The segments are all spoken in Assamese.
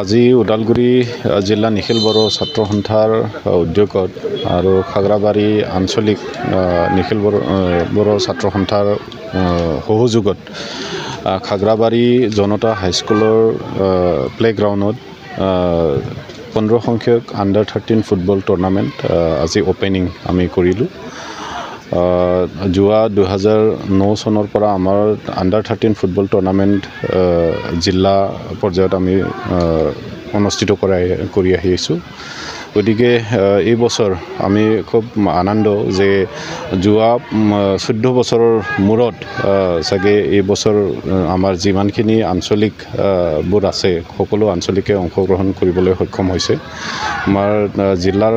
আজি ওদালগুৰি জিলা নিখিল বড়ো ছাত্ৰ সন্থাৰ উদ্যোগত আৰু খাগ্ৰাবাৰী আঞ্চলিক নিখিল বড়ো ছাত্ৰ সন্থাৰ সহযোগত খাগ্ৰাবাৰী জনতা হাইস্কুলৰ প্লেগ্ৰাউণ্ডত 15 সংখ্যক আণ্ডাৰ 13 ফুটবল টুৰ্ণামেণ্ট আজি অপেনিং আমি কৰিলোঁ। যোৱা 2009 চনৰ পৰা আমাৰ আণ্ডাৰ 13 ফুটবল টুৰ্ণামেণ্ট জিলা পৰ্যায়ত আমি অনুষ্ঠিত কৰি আহিছোঁ। গতিকে এই বছৰ আমি খুব আনন্দ যে যোৱা 14 বছৰৰ মূৰত চাগে এই বছৰ আমাৰ যিমানখিনি আঞ্চলিক বোৰ আছে সকলো আঞ্চলিকে অংশগ্ৰহণ কৰিবলৈ সক্ষম হৈছে। আমাৰ জিলাৰ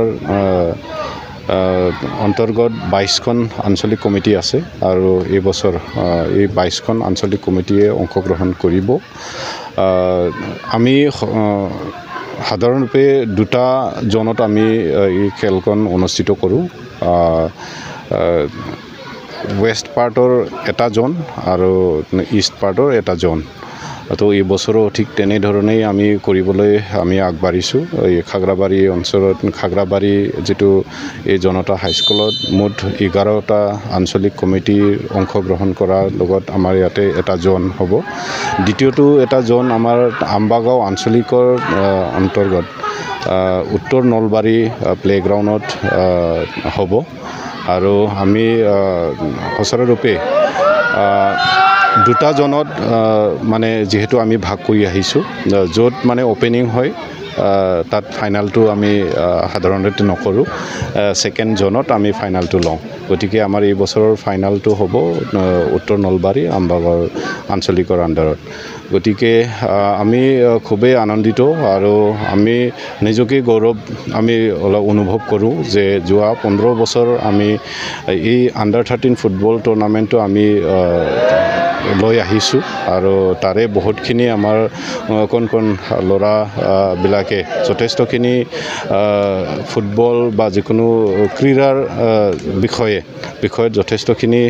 অন্তৰ্গত 22খন আঞ্চলিক কমিটি আছে আৰু এই বছৰ এই 22খন আঞ্চলিক কমিটিয়ে অংশগ্ৰহণ কৰিব। আমি সাধাৰণতে দুটা জনত আমি এই খেলখন অনুষ্ঠিত কৰোঁ। ৱেষ্ট পাৰ্টৰ এটা জন আৰু ইষ্ট পাৰ্টৰ এটা জন। তো এই বছৰো ঠিক তেনেধৰণেই আমি কৰিবলৈ আমি আগবাঢ়িছোঁ। এই খাগ্ৰাবাৰী অঞ্চলত খাগ্ৰাবাৰী যিটো এই জনতা হাইস্কুলত মুঠ 11টা আঞ্চলিক কমিটিৰ অংশগ্ৰহণ কৰাৰ লগত আমাৰ ইয়াতে এটা জন হ'ব। দ্বিতীয়টো এটা জন আমাৰ আম্বাগাঁও আঞ্চলিকৰ অন্তৰ্গত উত্তৰ নলবাৰী প্লেগ্ৰাউণ্ডত হ'ব। আৰু আমি সচৰাৰূপে দুটা জনত মানে যিহেতু আমি ভাগ কৰি আহিছোঁ, য'ত মানে অপেনিং হয় তাত ফাইনালটো আমি সাধাৰণতে নকৰোঁ, ছেকেণ্ড জনত আমি ফাইনালটো লওঁ। গতিকে আমাৰ এই বছৰৰ ফাইনালটো হ'ব উত্তৰ নলবাৰী আম্বাগাঁও আঞ্চলিকৰ আণ্ডাৰত। গতিকে আমি খুবেই আনন্দিত আৰু আমি নিজকে গৌৰৱ আমি অলপ অনুভৱ কৰোঁ যে যোৱা 15 বছৰ আমি এই আণ্ডাৰ 13 ফুটবল টুৰ্ণামেণ্টটো আমি লৈ আহিছোঁ আৰু তাৰে বহুতখিনি আমাৰ কণ ল'ৰাবিলাকে যথেষ্টখিনি ফুটবল বা যিকোনো ক্ৰীড়াৰ বিষয়ত যথেষ্টখিনি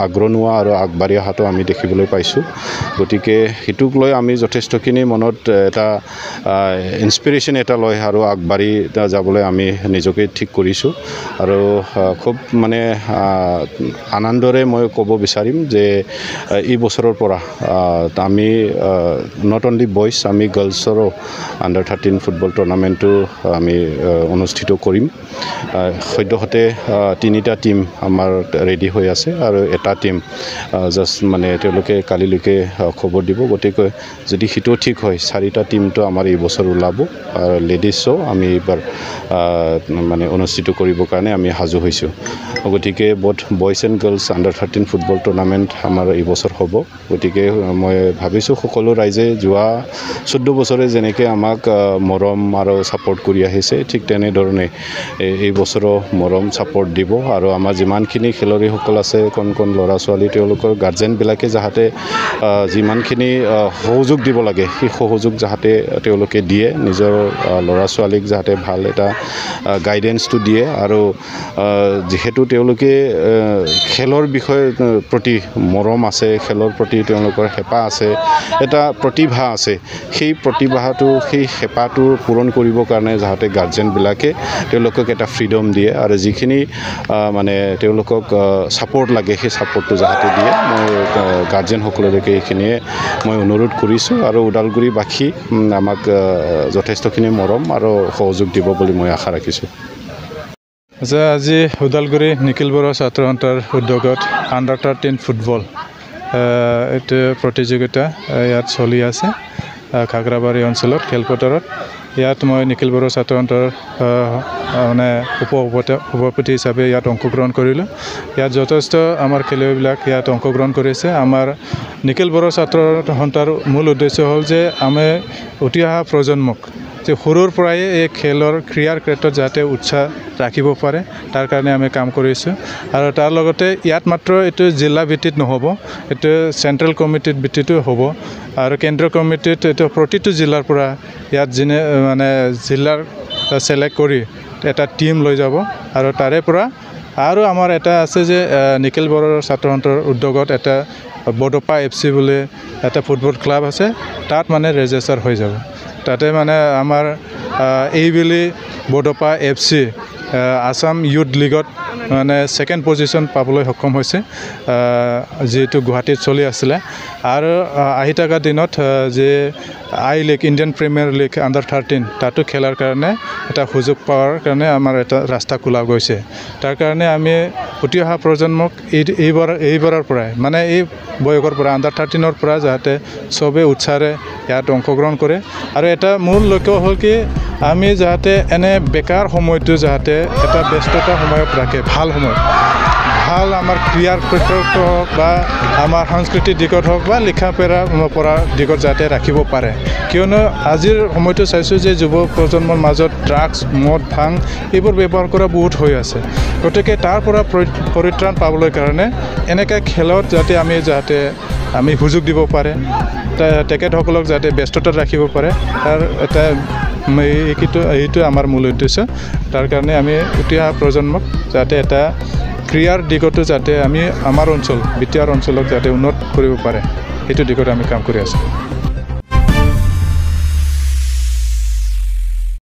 আগ্ৰহ আৰু আগবাঢ়ি অহাটো আমি দেখিবলৈ পাইছোঁ। গতিকে সেইটোক লৈ আমি যথেষ্টখিনি মনত এটা ইনস্পিৰেশ্যন এটা লৈ আৰু আগবাঢ়ি যাবলৈ আমি নিজকে ঠিক কৰিছোঁ। আৰু খুব মানে আনন্দৰে মই ক'ব বিচাৰিম যে এই বছৰৰ পৰা আমি নট অনলি বয়জ, আমি গাৰ্লছৰো আণ্ডাৰ 13 ফুটবল টুৰ্ণামেণ্টটো আমি অনুষ্ঠিত কৰিম। সদ্যহতে 3টা টীম আমাৰ ৰেডি হৈ আছে আৰু এটা টীম জাষ্ট মানে তেওঁলোকে কালিলৈকে খবৰ দিব। গতিকে যদি সেইটো ঠিক হয় 4টা টীমটো আমাৰ এই বছৰ ওলাব। লেডিজো আমি এইবাৰ মানে অনুষ্ঠিত কৰিবৰ কাৰণে আমি সাজু হৈছোঁ। গতিকে boys and girls under 13 football tournament আমাৰ এই বছৰ হ'ব। গতিকে মই ভাবিছোঁ সকলো ৰাইজে যোৱা 14 বছৰে যেনেকৈ আমাক মৰম আৰু ছাপৰ্ট কৰি আহিছে, ঠিক তেনেধৰণে এই বছৰো মৰম ছাপৰ্ট দিব। আৰু আমাৰ যিমানখিনি খেলুৱৈসকল আছে কণ ল'ৰা ছোৱালী তেওঁলোকৰ গাৰ্জেনবিলাকে যাতে যিমানখিনি সহযোগ দিব লাগে সেই সহযোগ যাতে তেওঁলোকে দিয়ে, নিজৰ ল'ৰা ছোৱালীক যাতে ভাল এটা গাইডেঞ্চটো দিয়ে। আৰু যিহেতু তেওঁলোকে খেলৰ বিষয়ে প্ৰতি মৰম আছে, খেলৰ প্ৰতি তেওঁলোকৰ হেঁপাহ আছে, এটা প্ৰতিভা আছে, সেই প্ৰতিভাটো সেই হেঁপাহটো পূৰণ কৰিবৰ কাৰণে যাতে গাৰ্জেনবিলাকে তেওঁলোকক এটা ফ্ৰীডম দিয়ে আৰু যিখিনি মানে তেওঁলোকক ছাপৰ্ট লাগে সেই ছাপৰ্টটো যাতে দিয়ে। মই গাৰ্জেনসকললৈকে এইখিনিয়ে মই অনুৰোধ কৰিছোঁ আৰু ওদালগুৰিবাসী আমাক যথেষ্টখিনি মৰম আৰু সহযোগ দিব বুলি মই আশা ৰাখিছোঁ। আজি ওদালগুৰি নিখিল বড়ো ছাত্ৰ সন্থাৰ উদ্যোগত আণ্ডাৰ 13 ফুটবল এইটো প্ৰতিযোগিতা ইয়াত চলি আছে খাগ্ৰাবাৰী অঞ্চলত খেলপথাৰত। ইয়াত মই নিখিল বড়ো ছাত্ৰ সন্থাৰ মানে সভাপতি হিচাপে ইয়াত অংশগ্ৰহণ কৰিলোঁ। ইয়াত যথেষ্ট আমাৰ খেলুৱৈবিলাক ইয়াত অংশগ্ৰহণ কৰিছে। আমাৰ নিখিল বড়ো ছাত্ৰ সন্থাৰ মূল উদ্দেশ্য হ'ল যে আমি উঠি অহা প্ৰজন্মক যে সৰুৰ পৰাই এই ক্ৰীড়াৰ ক্ষেত্ৰত যাতে উৎসাহ ৰাখিব পাৰে তাৰ কাৰণে আমি কাম কৰিছোঁ। আৰু তাৰ লগতে ইয়াত মাত্ৰ এইটো জিলা ভিত্তিত নহ'ব, এইটো চেণ্ট্ৰেল কমিটিৰ ভিত্তিতো হ'ব আৰু কেন্দ্ৰীয় কমিটিত এইটো প্ৰতিটো জিলাৰ পৰা ইয়াত মানে জিলাৰ ছিলেক্ট কৰি এটা টীম লৈ যাব। আৰু তাৰে পৰা আৰু আমাৰ এটা আছে যে নিখিল বড়ো ছাত্ৰ সন্থাৰ উদ্যোগত এটা বডোপা FC বুলি এটা ফুটবল ক্লাব আছে, তাত মানে ৰেজিষ্টাৰ হৈ যাব। তাতে মানে আমাৰ এইবেলি বডোপা FC আসাম ইউথ লীগত মানে ছেকেণ্ড পজিশ্যন পাবলৈ সক্ষম হৈছে, যিটো গুৱাহাটীত চলি আছিলে। আৰু আহি থকা দিনত যে লীগ ইণ্ডিয়ান প্ৰিমিয়াৰ লীগ আণ্ডাৰ-13 তাতো খেলাৰ কাৰণে এটা সুযোগ পোৱাৰ কাৰণে আমাৰ এটা ৰাস্তা খোলা গৈছে। তাৰ কাৰণে আমি উঠি অহা প্ৰজন্মক এইবাৰৰ পৰাই মানে এই বয়সৰ পৰা আণ্ডাৰ-13 পৰা যাতে চবেই উৎসাহেৰে ইয়াত অংশগ্ৰহণ কৰে। আৰু এটা মূল লক্ষ্য হ'ল কি আমি যাতে এনে বেকাৰ সময়টো যাতে এটা ব্যস্ততা সময়ত ৰাখে, ভাল সময়, ভাল আমাৰ ক্ৰিয়াৰ ক্ষেত্ৰত হওক বা আমাৰ সাংস্কৃতিক দিশত হওক বা লিখা পঢ়া দিশত যাতে ৰাখিব পাৰে। কিয়নো আজিৰ সময়টো চাইছোঁ যে যুৱ প্ৰজন্মৰ মাজত ড্ৰাগছ, মদ, ভাং এইবোৰ ব্যৱহাৰ কৰা বহুত হৈ আছে। গতিকে তাৰ পৰা পৰিত্ৰাণ পাবলৈ কাৰণে এনেকৈ খেলত যাতে আমি সুযোগ দিব পাৰে, তেখেতসকলক যাতে ব্যস্ততাত ৰাখিব পাৰে, তাৰ এটা এইটো আমাৰ মূল উদ্দেশ্য। তাৰ কাৰণে আমি উঠি অহা প্ৰজন্মক যাতে এটা ক্ৰিয়াৰ দিশতো যাতে আমি আমাৰ অঞ্চল বিটিআৰ অঞ্চলক যাতে উন্নত কৰিব পাৰে, সেইটো দিশত আমি কাম কৰি আছোঁ।